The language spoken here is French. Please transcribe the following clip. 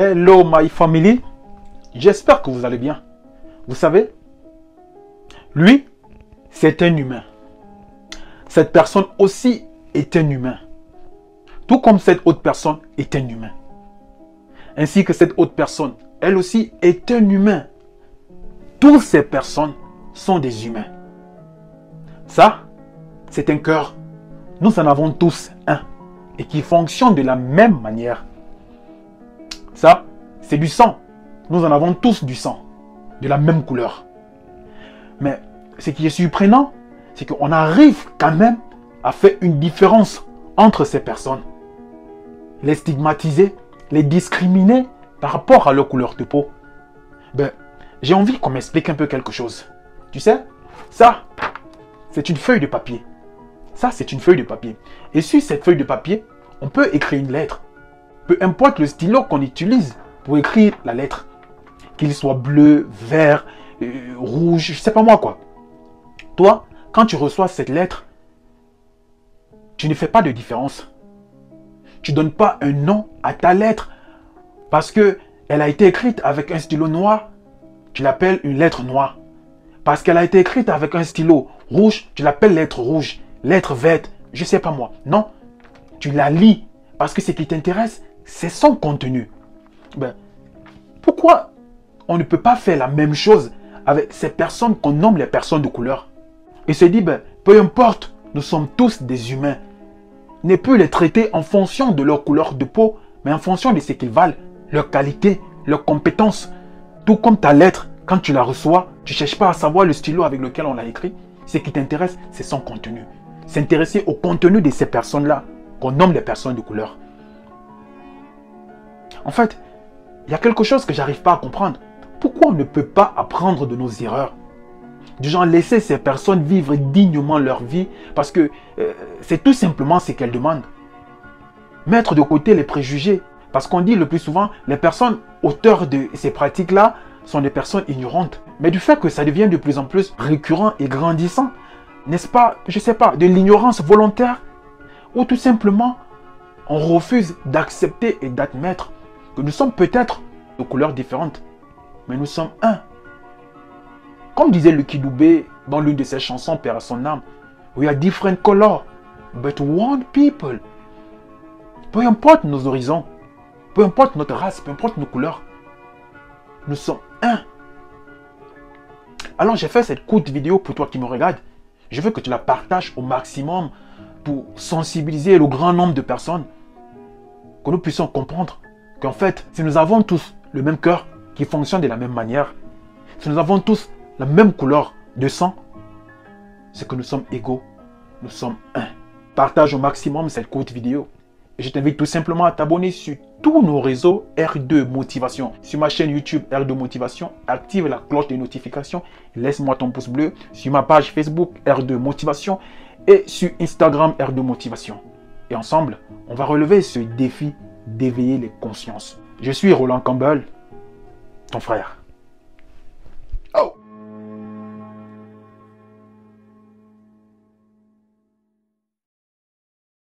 Hello my family, j'espère que vous allez bien. Vous savez, lui, c'est un humain. Cette personne aussi est un humain. Tout comme cette autre personne est un humain. Ainsi que cette autre personne, elle aussi est un humain. Toutes ces personnes sont des humains. Ça, c'est un cœur. Nous en avons tous un et qui fonctionne de la même manière. Ça, c'est du sang. Nous en avons tous du sang, de la même couleur. Mais ce qui est surprenant, c'est qu'on arrive quand même à faire une différence entre ces personnes. Les stigmatiser, les discriminer par rapport à leur couleur de peau. J'ai envie qu'on m'explique un peu quelque chose. Tu sais, ça, c'est une feuille de papier. Ça, c'est une feuille de papier. Et sur cette feuille de papier, on peut écrire une lettre. Peu importe le stylo qu'on utilise pour écrire la lettre. Qu'il soit bleu, vert, rouge, je sais pas moi quoi. Toi, quand tu reçois cette lettre, tu ne fais pas de différence. Tu ne donnes pas un nom à ta lettre parce qu'elle a été écrite avec un stylo noir, tu l'appelles une lettre noire. Parce qu'elle a été écrite avec un stylo rouge, tu l'appelles lettre rouge, lettre verte, je sais pas moi. Non, tu la lis parce que ce qui t'intéresse, c'est son contenu. Pourquoi on ne peut pas faire la même chose avec ces personnes qu'on nomme les personnes de couleur? Et se dit, peu importe, nous sommes tous des humains. Ne plus les traiter en fonction de leur couleur de peau, mais en fonction de ce qu'ils valent, leur qualité, leurs compétences. Tout comme ta lettre, quand tu la reçois, tu ne cherches pas à savoir le stylo avec lequel on l'a écrit. Ce qui t'intéresse, c'est son contenu. S'intéresser au contenu de ces personnes-là, qu'on nomme les personnes de couleur. En fait, il y a quelque chose que j'arrive pas à comprendre. Pourquoi on ne peut pas apprendre de nos erreurs? Du genre laisser ces personnes vivre dignement leur vie parce que c'est tout simplement ce qu'elles demandent. Mettre de côté les préjugés. Parce qu'on dit le plus souvent, les personnes auteurs de ces pratiques-là sont des personnes ignorantes. Mais du fait que ça devient de plus en plus récurrent et grandissant, n'est-ce pas, je sais pas, de l'ignorance volontaire ou tout simplement on refuse d'accepter et d'admettre que nous sommes peut-être de couleurs différentes, mais nous sommes un. Comme disait Lucky Dubé dans l'une de ses chansons, Père à son âme, we are different colors, but one people. Peu importe nos horizons, peu importe notre race, peu importe nos couleurs, nous sommes un. Alors j'ai fait cette courte vidéo pour toi qui me regarde. Je veux que tu la partages au maximum pour sensibiliser le grand nombre de personnes, que nous puissions comprendre qu'en fait, si nous avons tous le même cœur qui fonctionne de la même manière, si nous avons tous la même couleur de sang, c'est que nous sommes égaux, nous sommes un. Partage au maximum cette courte vidéo. Et je t'invite tout simplement à t'abonner sur tous nos réseaux R2 Motivation. Sur ma chaîne YouTube R2 Motivation, active la cloche des notifications, laisse-moi ton pouce bleu. Sur ma page Facebook R2 Motivation et sur Instagram R2 Motivation. Et ensemble, on va relever ce défi d'éveiller les consciences. Je suis Roland Campbell, ton frère.